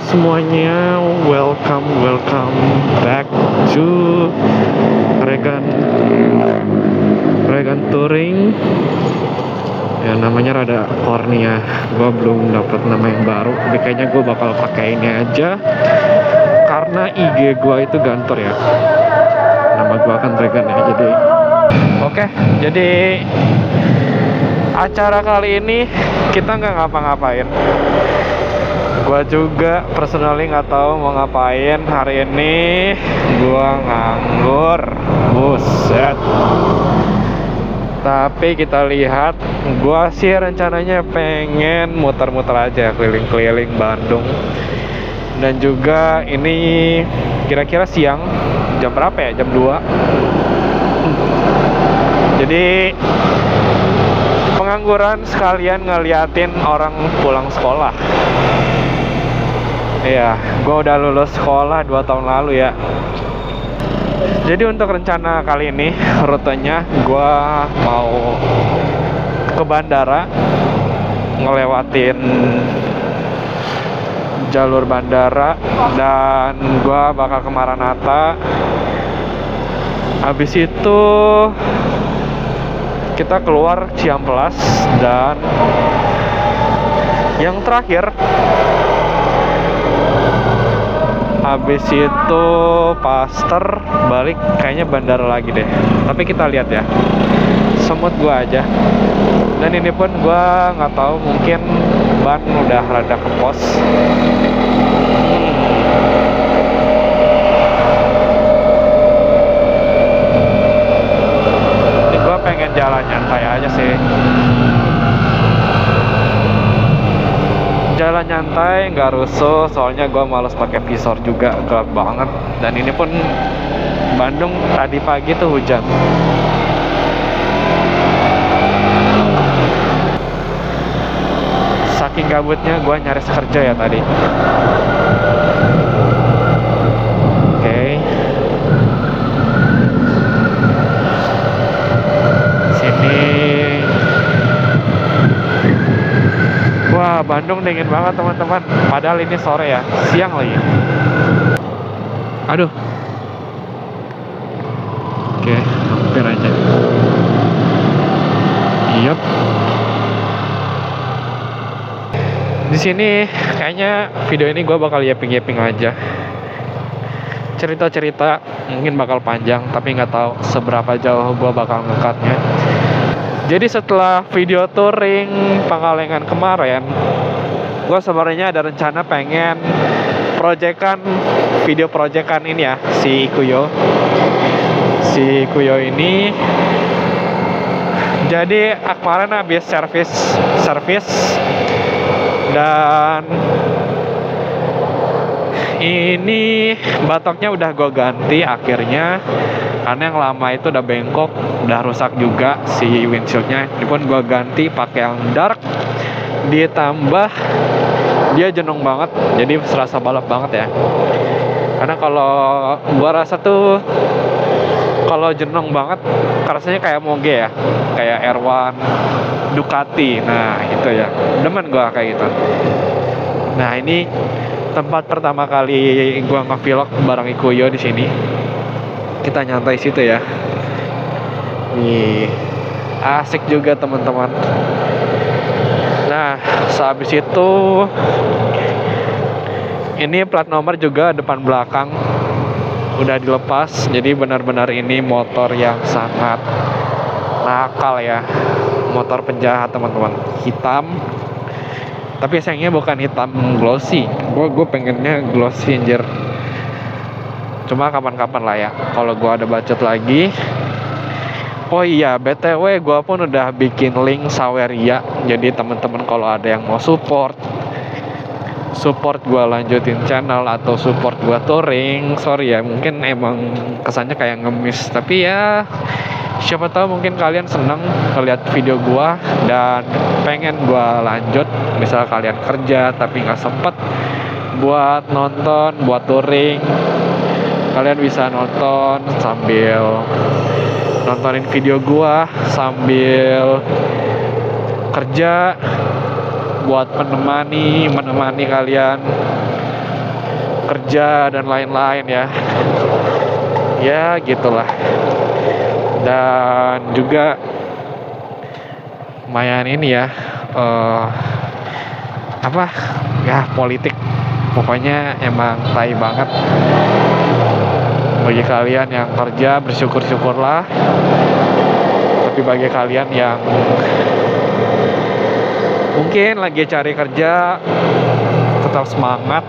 semuanya, welcome back to Regan Touring. Ya namanya rada corny ya. Gue belum dapat nama yang baru. Tapi kayaknya gue bakal pakai ini aja. Karena IG gue itu Gantor ya. Nama gue kan Regan ya. Jadi acara kali ini kita nggak ngapa-ngapain. Gua juga personally nggak tahu mau ngapain hari ini. Gua nganggur, buset. Tapi kita lihat, gua sih rencananya pengen muter-muter aja keliling-keliling Bandung. Dan juga ini kira-kira siang, jam berapa ya? Jam 2. Jadi pengangguran sekalian ngeliatin orang pulang sekolah. Iya, gue udah lulus sekolah 2 tahun lalu ya. Jadi untuk rencana kali ini, rutenya gue mau ke bandara, ngelewatin jalur bandara, dan gue bakal ke Maranatha. Habis itu kita keluar Ciamplas, dan yang terakhir habis itu Pasteur, balik kayaknya bandara lagi deh. Tapi kita lihat ya, semut gua aja. Dan ini pun gua nggak tahu, mungkin ban udah rada kempos. Ini gua pengen jalan nyantai aja sih. Jalan nyantai, nggak rusuh, soalnya gue males pakai visor juga, gelap banget. Dan ini pun Bandung tadi pagi tuh hujan. Saking gabutnya gue nyaris kerja ya tadi. Oke. Sini. Wah, Bandung dingin banget teman-teman. Padahal ini sore ya, siang lagi. Aduh. Oke, hampir aja. Yup. Di sini kayaknya video ini gue bakal yaping-yaping aja. Cerita-cerita mungkin bakal panjang, tapi nggak tahu seberapa jauh gue bakal ngekatnya. Jadi setelah video touring Pangalengan kemarin, gue sebenarnya ada rencana pengen video proyekan ini ya, si Kuyo ini. Jadi kemarin habis servis dan ini bataknya udah gue ganti akhirnya, karena yang lama itu udah bengkok, udah rusak juga si windshieldnya. Ini pun gue ganti pakai yang dark, ditambah dia jenong banget, jadi serasa balap banget ya. Karena kalau gue rasa tuh kalau jenong banget rasanya kayak Moge ya, kayak R1 Ducati. Nah itu ya, demen gue kayak gitu. Nah ini tempat pertama kali gua nge-vlog bareng Ikuyo di sini. Kita nyantai situ ya. Nih, asik juga teman-teman. Nah, sehabis itu ini plat nomor juga depan belakang udah dilepas. Jadi benar-benar ini motor yang sangat nakal ya. Motor penjahat teman-teman. Hitam. Tapi sayangnya bukan hitam glossy. Gue pengennya glossy anjir. Cuma kapan-kapan lah ya, kalau gue ada budget lagi. Oh iya, BTW gue pun udah bikin link Saweria. Jadi teman-teman kalau ada yang mau support gue lanjutin channel atau support gue touring, sorry ya, mungkin emang kesannya kayak ngemis. Tapi ya siapa tahu mungkin kalian seneng ngeliat video gua dan pengen gua lanjut. Misal kalian kerja tapi nggak sempet buat nonton, buat touring, kalian bisa nonton sambil nontonin video gua sambil kerja, buat menemani kalian kerja dan lain-lain ya. Ya gitulah. Dan juga lumayan ini ya, apa ya, politik pokoknya emang tai banget. Bagi kalian yang kerja bersyukur-syukurlah, tapi bagi kalian yang mungkin lagi cari kerja, tetap semangat.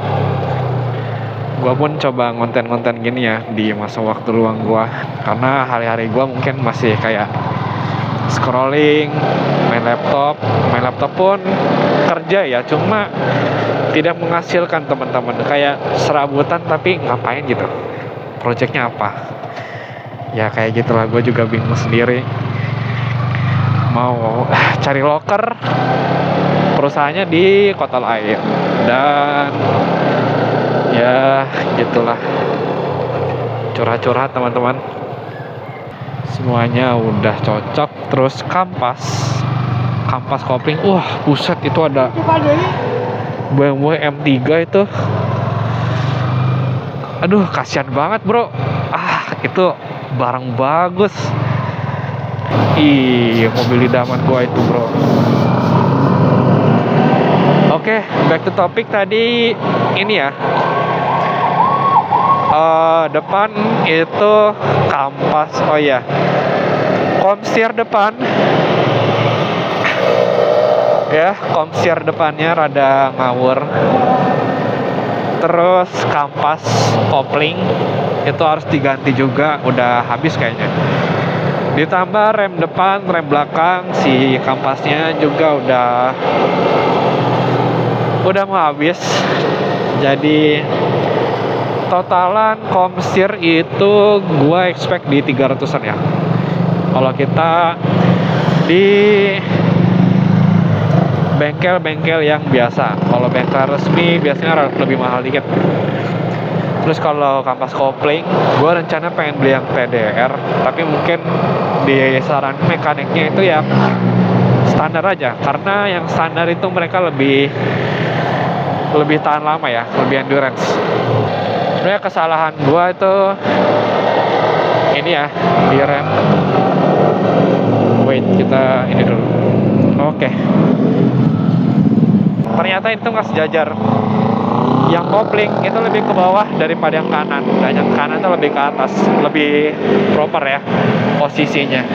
Gua pun coba konten-konten gini ya di masa waktu luang gua, karena hari-hari gua mungkin masih kayak scrolling, main laptop pun kerja ya, cuma tidak menghasilkan teman-teman, kayak serabutan tapi ngapain gitu, projectnya apa ya, kayak gitulah. Gue juga bingung sendiri mau cari loker, perusahaannya di kota lain, dan ya gitulah, curhat-curhat teman-teman. Semuanya udah cocok. Terus kampas kopling, wah buset, itu ada BMW M3 itu, aduh kasihan banget bro. Itu barang bagus. Mobil idaman gua itu bro. Oke, back to topic tadi. Ini ya, depan itu kampas. Oh iya, komsir depan ya, komsir depannya rada ngawur. Terus kampas kopling itu harus diganti juga, udah habis kayaknya. Ditambah rem depan, rem belakang, si kampasnya juga udah mau habis. Jadi totalan komsir itu gua expect di 300-an ya. Kalau kita di bengkel-bengkel yang biasa, kalau bengkel resmi biasanya lebih mahal dikit. Terus kalau kampas kopling, gue rencana pengen beli yang TDR, tapi mungkin di saran mekaniknya itu ya standar aja, karena yang standar itu mereka lebih tahan lama ya, lebih endurance. Sebenarnya kesalahan gue itu ini ya, di rem. Wait, kita ini dulu. Oke. Ternyata itu nggak sejajar. Yang kopling itu lebih ke bawah daripada yang kanan, dan yang kanan itu lebih ke atas, lebih proper ya posisinya.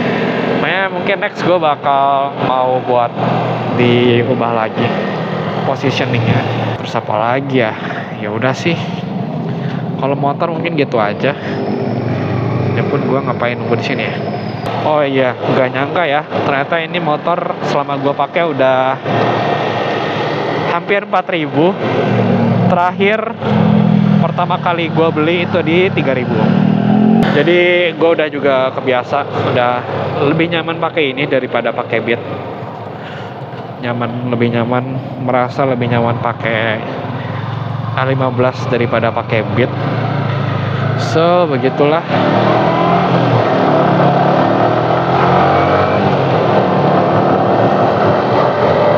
Makanya mungkin next gue bakal mau buat diubah lagi positioningnya. Terus apa lagi ya? Ya udah sih. Kalau motor mungkin gitu aja. Ya pun gue ngapain nunggu di sini ya? Oh iya, nggak nyangka ya, ternyata ini motor selama gue pakai udah hampir 4.000. Terakhir pertama kali gue beli itu di 3.000. Jadi gue udah juga kebiasa, udah lebih nyaman pakai ini daripada pakai Beat. Lebih nyaman, merasa lebih nyaman pakai A15 daripada pakai Beat. So begitulah.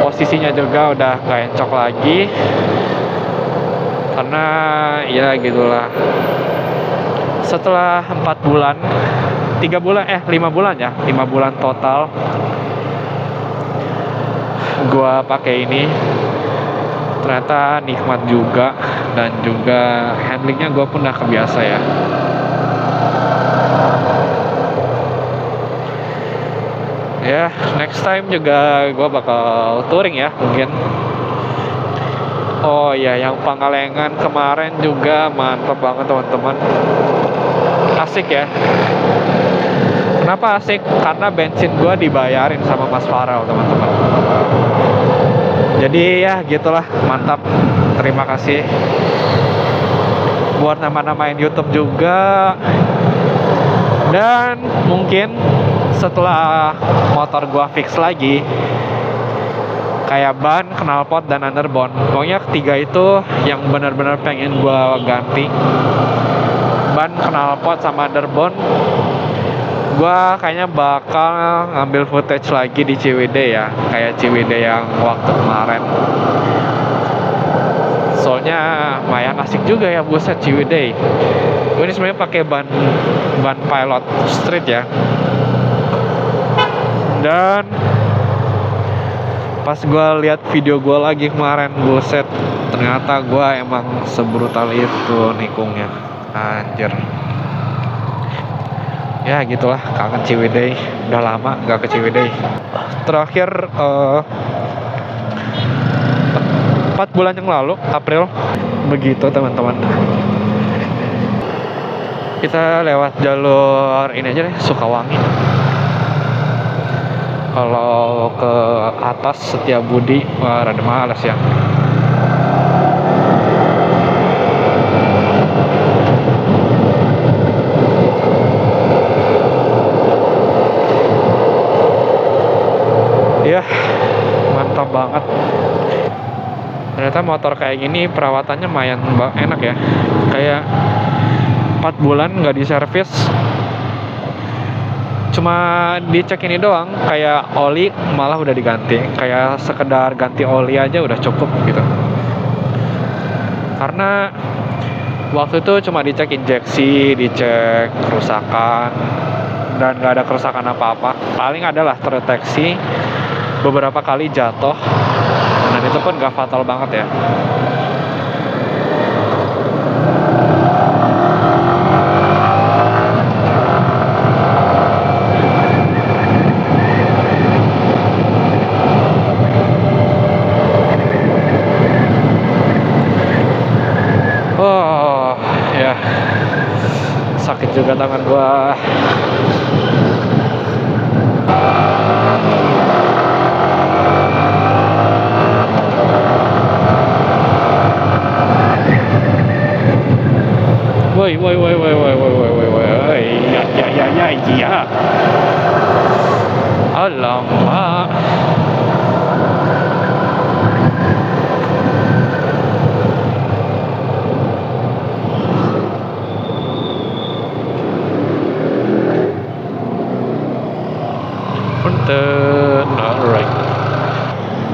Posisinya juga udah gak encok lagi, karena ya gitulah. Setelah 5 bulan total gua pakai ini, ternyata nikmat juga, dan juga handlingnya gua pun udah kebiasa ya. Ya, next time juga gue bakal touring ya mungkin. Oh iya, yang Pangalengan kemarin juga mantap banget teman-teman. Asik ya. Kenapa asik? Karena bensin gue dibayarin sama Mas Farel teman-teman. Jadi ya gitulah, mantap. Terima kasih buat nama-namain YouTube juga. Dan mungkin setelah motor gua fix lagi, kayak ban, knalpot, dan underbone, pokoknya ketiga itu yang benar-benar pengen gua ganti. Ban, knalpot, sama underbone gua kayaknya bakal ngambil footage lagi di CWD ya, kayak CWD yang waktu kemarin. soalnya lumayan asik juga ya, buset Ciwidey. Gue ini sebenarnya pakai ban Pilot Street ya. Dan pas gue lihat video gue lagi kemarin, buset, ternyata gue emang sebrutal itu nikungnya, anjir. Ya gitulah, kangen Ciwidey, udah lama gak ke Ciwidey. Terakhir 4 bulan yang lalu, April, begitu teman-teman. Kita lewat jalur ini aja deh, Sukawangi. Kalau ke atas Setiabudi, wah rada males ya. Ya, mantap banget. Ternyata motor kayak gini perawatannya lumayan enak ya. Kayak 4 bulan nggak diservis, cuma dicek ini doang, kayak oli malah udah diganti, kayak sekedar ganti oli aja udah cukup gitu. Karena waktu itu cuma dicek injeksi, dicek kerusakan, dan nggak ada kerusakan apa-apa. Paling adalah terdeteksi beberapa kali jatuh, dan itu pun nggak fatal banget ya. Sakit juga tangan gua. Woi. Ya. Alamak. Alright.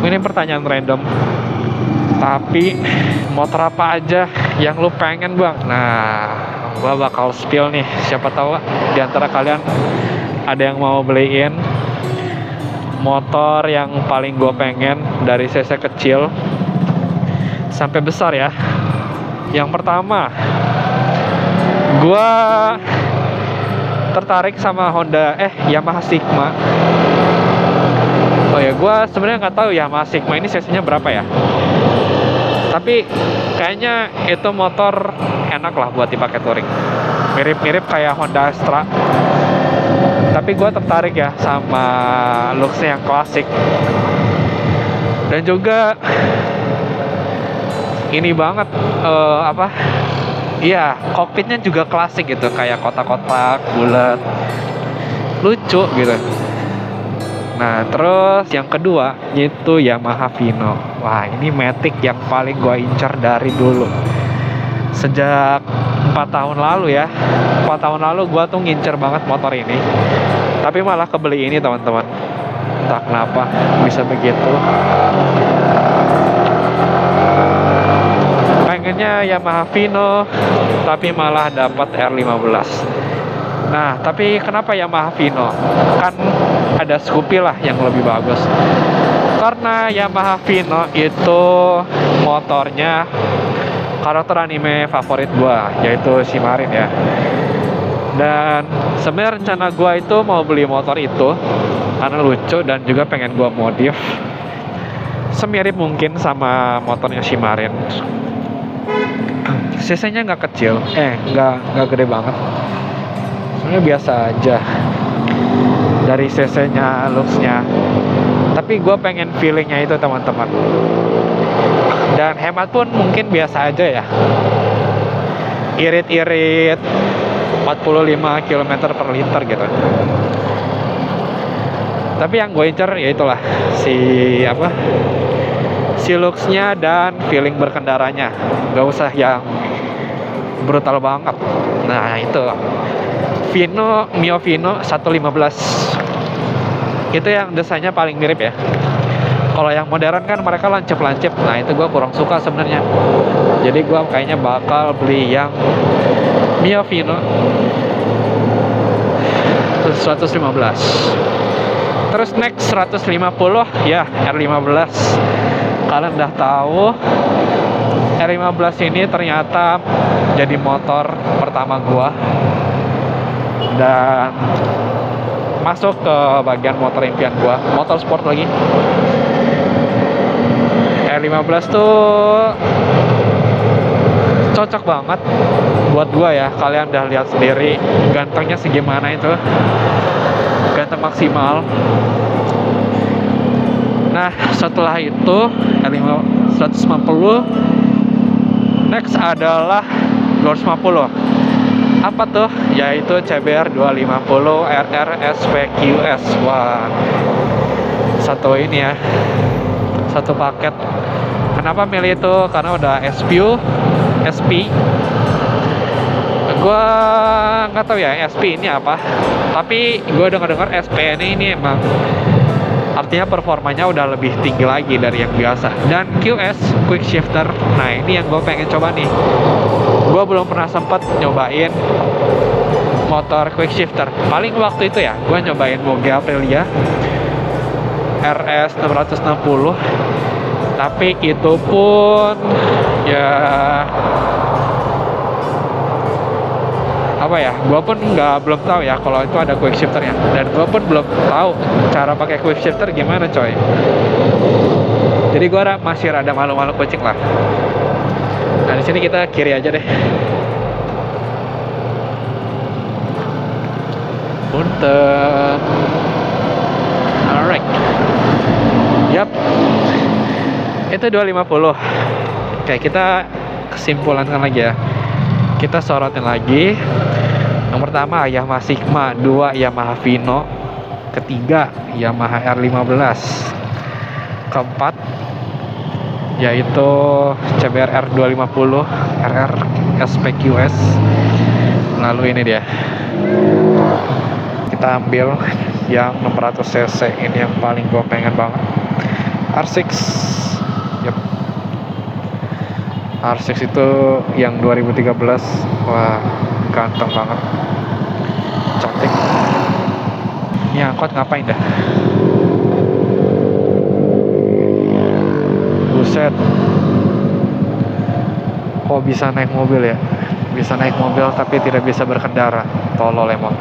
Ini pertanyaan random, tapi motor apa aja yang lu pengen bang? Nah, gua bakal spill nih. Siapa tahu di antara kalian ada yang mau beliin motor yang paling gua pengen dari cc kecil sampai besar ya. Yang pertama, gua tertarik sama Yamaha Sigma. Oh ya, gue sebenarnya nggak tahu Yamaha Sigma ini cc-nya berapa ya. Tapi kayaknya itu motor enak lah buat dipakai touring. Mirip-mirip kayak Honda Astra. Tapi gue tertarik ya sama looks-nya yang klasik. Dan juga ini banget iya, kokpitnya juga klasik gitu, kayak kotak-kotak, bulat, lucu gitu. Nah, terus yang kedua itu Yamaha Vino. Wah, ini matic yang paling gua incar dari dulu. Sejak 4 tahun lalu ya. 4 tahun lalu gua tuh ngincer banget motor ini. Tapi malah kebeli ini, teman-teman. Entah kenapa bisa begitu. Pengennya Yamaha Vino, tapi malah dapat R15. Nah, tapi kenapa Yamaha Vino? Kan ada Scoopy lah yang lebih bagus. Karena Yamaha Vino itu motornya karakter anime favorit gua, yaitu Shimarin ya. Dan sebenarnya rencana gua itu mau beli motor itu karena lucu dan juga pengen gua modif semirip mungkin sama motornya Shimarin. CC-nya nggak kecil, nggak gede banget. Sebenarnya biasa aja dari CC-nya, looks-nya. Tapi gue pengen feeling-nya itu, teman-teman. Dan hemat pun mungkin biasa aja ya. Irit-irit 45 km per liter gitu. Tapi yang gue incer ya itulah si looks-nya dan feeling berkendaranya. Gak usah yang brutal banget. Nah itu Mio Vino 115, itu yang desainnya paling mirip ya. Kalau yang modern kan mereka lancip-lancip. Nah itu gue kurang suka sebenarnya. Jadi gue kayaknya bakal beli yang Mia Vino 115. Terus next 150 ya R15. Kalian udah tahu R15 ini ternyata jadi motor pertama gua dan masuk ke bagian motor impian gua, motor sport lagi. R15 tuh cocok banget buat gua ya. Kalian udah lihat sendiri gantengnya segimana itu, ganteng maksimal. Nah setelah itu R150, next adalah 250. Apa tuh? Yaitu CBR 250 RR SPQS. Wah, satu ini ya, satu paket. Kenapa milih itu? Karena udah SP. Gua nggak tahu ya SP ini apa, tapi gue dengar SP ini emang artinya performanya udah lebih tinggi lagi dari yang biasa. Dan QS, quick shifter, nah ini yang gue pengen coba nih. Gue belum pernah sempet nyobain motor quick shifter. Paling waktu itu ya gue nyobain Moge Aprilia RS 660, tapi itu pun ya apa ya, gue pun belum tahu ya kalau itu ada quick shifternya, dan gue pun belum tahu cara pakai quick shifter gimana coy. Jadi gue masih rada malu-malu kucing lah. Nah di sini kita kiri aja deh. Punten. Alright. Yap. Itu 250. Oke, kita kesimpulankan lagi ya. Kita sorotin lagi. Yang pertama Yamaha Sigma, 2 Yamaha Vino, ketiga Yamaha R15, keempat yaitu CBR R250 RR SPQS. Lalu ini dia, kita ambil yang 600 cc. Ini yang paling gue pengen banget, R6. Yep. R6 itu yang 2013. Wah, ganteng banget, cantik. Ini angkot ngapain dah? Buset, kok bisa naik mobil ya? Bisa naik mobil tapi tidak bisa berkendara. Tolol emang.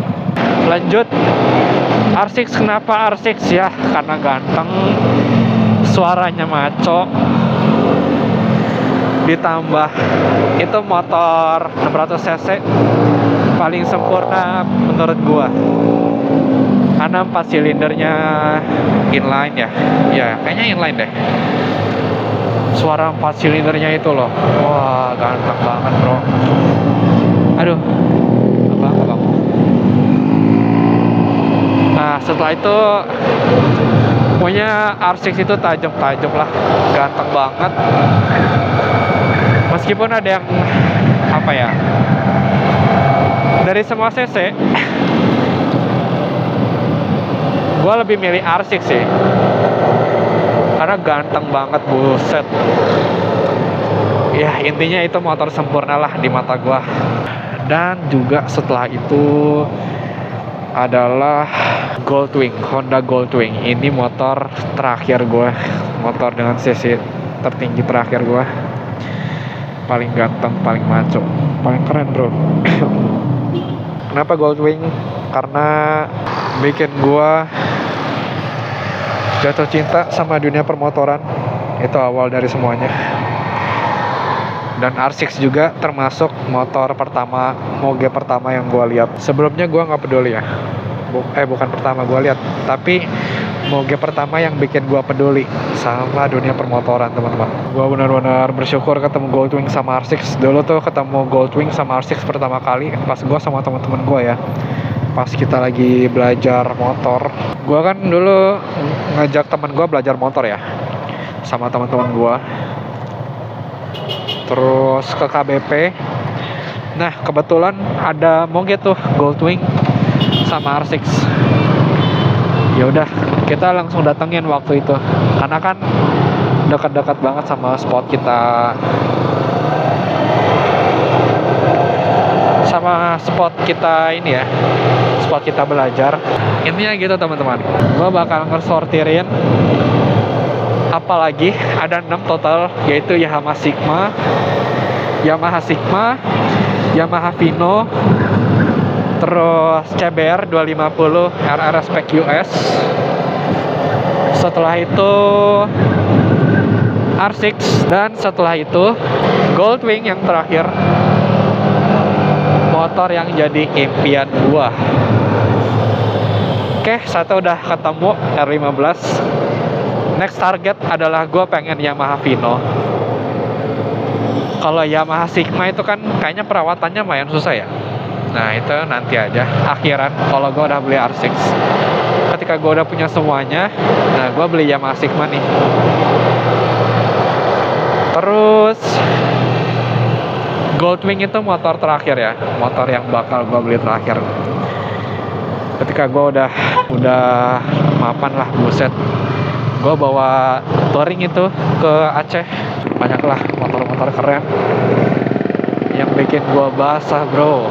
Lanjut, R6. Kenapa R6 ya? Karena ganteng, suaranya maco, ditambah itu motor 600 cc paling sempurna menurut gua, karena 4 silindernya inline ya. Ya kayaknya inline deh. Suara 4 silindernya itu loh, wah ganteng banget bro. Aduh, abang. Nah setelah itu pokoknya R6 itu tajam lah, ganteng banget. Meskipun ada yang apa ya, dari semua cc gue lebih milih R6 sih, karena ganteng banget, buset. Ya intinya itu motor sempurna lah di mata gue. Dan juga setelah itu adalah Goldwing, Honda Goldwing. Ini motor terakhir gue, motor dengan cc tertinggi terakhir gue. Paling ganteng, paling maco, paling keren bro. Kenapa Goldwing? Karena bikin gua jatuh cinta sama dunia permotoran. Itu awal dari semuanya. Dan R6 juga termasuk motor pertama, moge pertama yang gua lihat. Sebelumnya gua nggak peduli ya, bukan pertama gua lihat, tapi moge pertama yang bikin gua peduli sama dunia permotoran, teman-teman. Gua benar-benar bersyukur ketemu Goldwing sama R6. Dulu tuh ketemu Goldwing sama R6 pertama kali pas gua sama teman-teman gua ya, pas kita lagi belajar motor. Gua kan dulu ngajak teman gua belajar motor ya, sama teman-teman gua, terus ke KBP. Nah kebetulan ada moge tuh Goldwing sama R6. Ya udah, kita langsung datengin waktu itu, karena kan dekat-dekat banget sama spot kita, ini ya, spot kita belajar. Intinya gitu teman-teman, gue bakal ngesortirin, apalagi ada 6 total, yaitu Yamaha Sigma, Yamaha Vino, terus CBR 250 RR Spec US. Setelah itu R6, dan setelah itu Goldwing yang terakhir, motor yang jadi impian gua. Oke, satu udah ketemu, R15. Next target adalah gua pengen Yamaha Vino. Kalau Yamaha Sigma itu kan kayaknya perawatannya lumayan susah ya. Nah itu nanti aja, akhiran kalau gue udah beli R6. Ketika gue udah punya semuanya, nah gue beli Yamaha Sigma nih. Terus Goldwing itu motor terakhir ya, motor yang bakal gue beli terakhir. Ketika gue udah mapan lah, buset, gue bawa touring itu ke Aceh. Banyaklah motor-motor keren yang bikin gue basah, bro.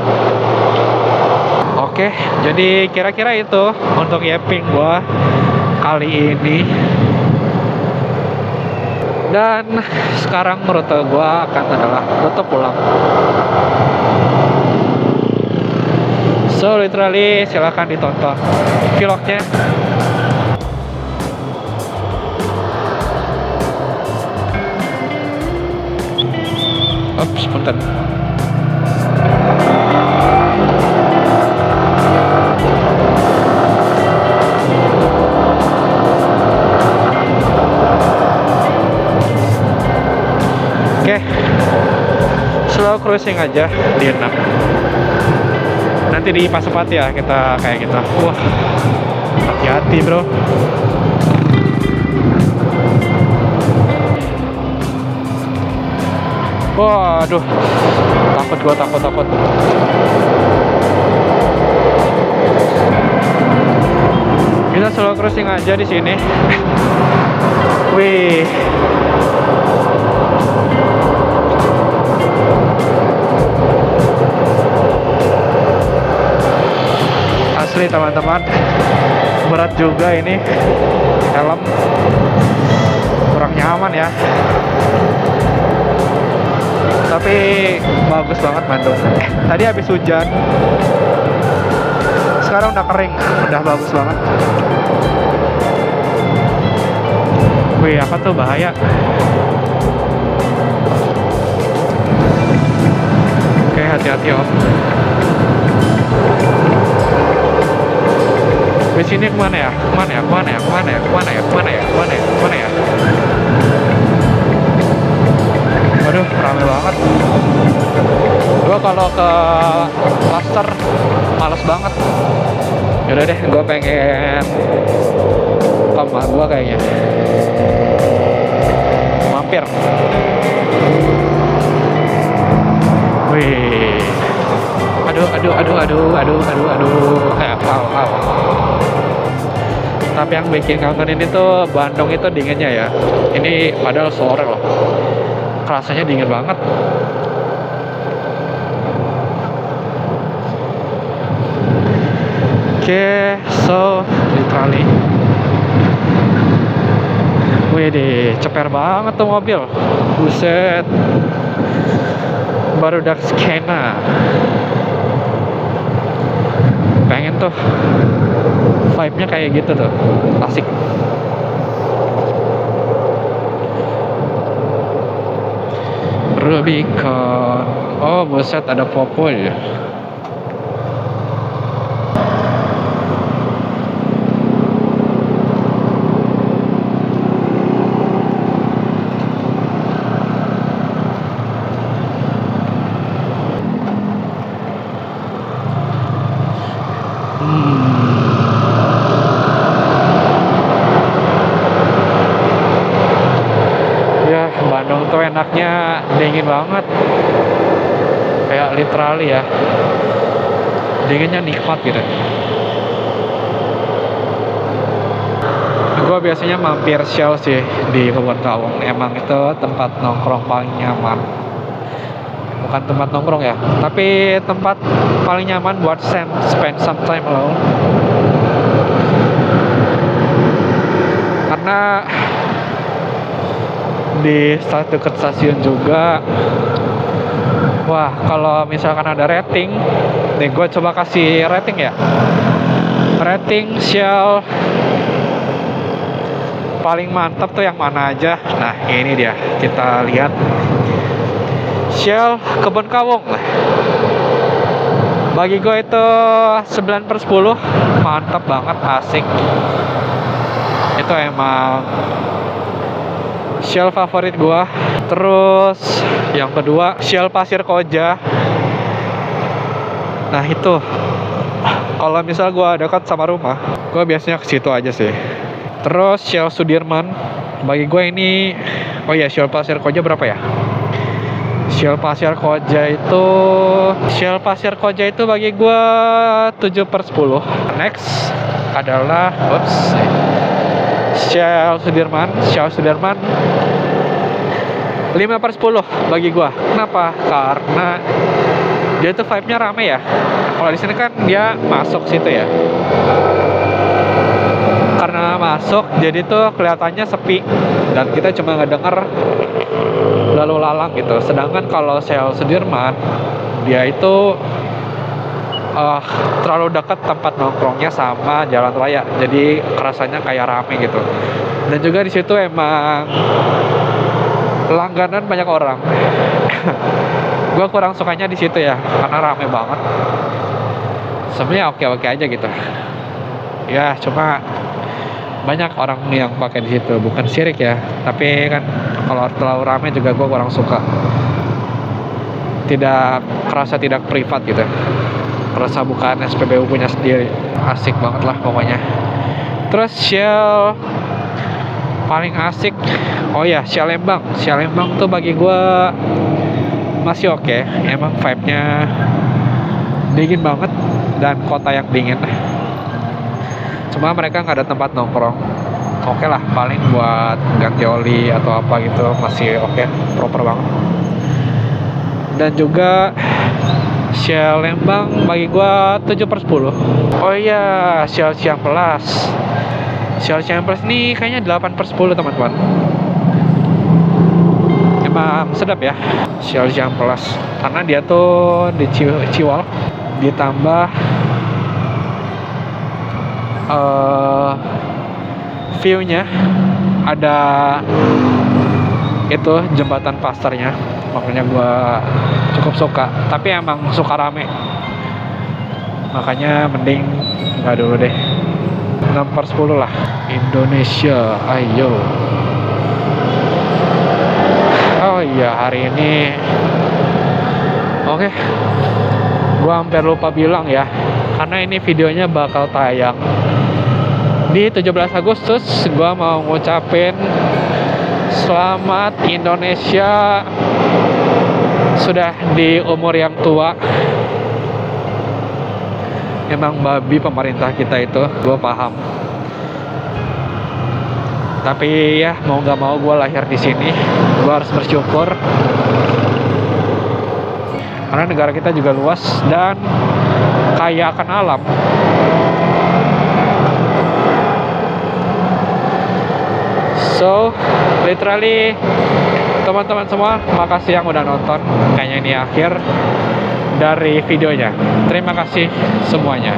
Oke, jadi kira-kira itu untuk yapping gue kali ini. Dan sekarang rute gue akan adalah rute pulang. So literally silahkan ditonton vlognya. Ups, punten. Oke, slow cruising aja di 6. Nanti di pas 4 ya kita kayak gitu. Wah, hati-hati bro. Waduh, takut. Kita slow cruising aja di sini. Wih. Asli teman-teman, berat juga ini, helm kurang nyaman ya. Tapi bagus banget Bandung. Tadi habis hujan, sekarang udah kering, udah bagus banget. Wih, apa tuh bahaya? Oke, hati-hati om. Di sini kemana ya? Waduh, rame banget. Gua kalau ke cluster males banget. Yaudah deh, gua pengen ke rumah gua kayaknya. Mampir. Wih. Aduh. Tapi yang bikin kangen ini tuh Bandung itu dinginnya ya. Ini padahal sore loh, rasanya dingin banget. Oke, so literally, wih deh, ceper banget tuh mobil, buset, baru dak skena. Pengen tuh vibe-nya kayak gitu tuh, asik. Rubicon, oh buset, ada Popol. Ya, Bandung tuh enaknya dingin banget. Kayak literally ya, dinginnya nikmat gitu. Gue biasanya mampir Shell sih di Kebon Kawung. Emang itu tempat nongkrong paling nyaman. Bukan tempat nongkrong ya, tapi tempat paling nyaman buat spend some time alone. Karena di dekat stasiun juga. Wah, kalau misalkan ada rating, nih gue coba kasih rating ya. Rating Shell paling mantap tuh yang mana aja. Nah ini dia, kita lihat Shell Kebon Kawung. Bagi gue itu 9/10. Mantap banget, asik. Itu emang Shell favorit gue. Terus yang kedua Shell Pasir Koja. Nah itu kalau misal gue dekat sama rumah, gue biasanya ke situ aja sih. Terus Shell Sudirman, bagi gue ini, oh ya Shell Pasir Koja berapa ya? Shell Pasir Koja itu bagi gue 7/10. Next adalah Shell Sudirman 5/10 bagi gue. Kenapa? Karena dia tuh vibe-nya rame ya. Kalau di sini kan dia masuk situ ya. Karena masuk, jadi tuh kelihatannya sepi dan kita cuma ngedenger lalu lalang gitu. Sedangkan kalau Shell Sudirman, dia itu terlalu dekat tempat nongkrongnya sama jalan raya, jadi kerasanya kayak rame gitu. Dan juga di situ emang langganan banyak orang. Gue kurang sukanya di situ ya, karena rame banget. Sebenarnya oke aja gitu. Ya cuma banyak orang yang pakai di situ, bukan sirik ya, tapi kan kalau terlalu rame juga gue kurang suka. Kerasa tidak privat gitu, kerasa bukan SPBU punya sendiri. Asik banget lah pokoknya. Terus Shell paling asik, oh ya Shell Lembang tuh bagi gue masih oke. Emang vibe-nya dingin banget dan kota yang dingin. Cuma mereka nggak ada tempat nongkrong. Oke lah, paling buat ganti oli atau apa gitu masih oke, proper banget. Dan juga Shell Lembang bagi gua 7/10. Oh iya, Shell Ciamplas ini kayaknya 8/10 teman-teman. Emang sedap ya Shell Ciamplas, karena dia tuh di Ciwal, ditambah view-nya ada itu jembatan Pasternya, makanya gua cukup suka. Tapi emang suka rame, makanya mending nggak dulu deh. 6/10 lah. Indonesia, ayo. Oh iya, hari ini oke. Gua hampir lupa bilang ya, karena ini videonya bakal tayang di 17 Agustus. Gua mau ngucapin selamat Indonesia sudah di umur yang tua. Emang babi pemerintah kita itu, gue paham. Tapi ya mau nggak mau gue lahir di sini, gue harus bersyukur. Karena negara kita juga luas dan kaya akan alam. So, literally teman-teman semua, makasih yang udah nonton. Kayaknya ini akhir dari videonya. Terima kasih semuanya.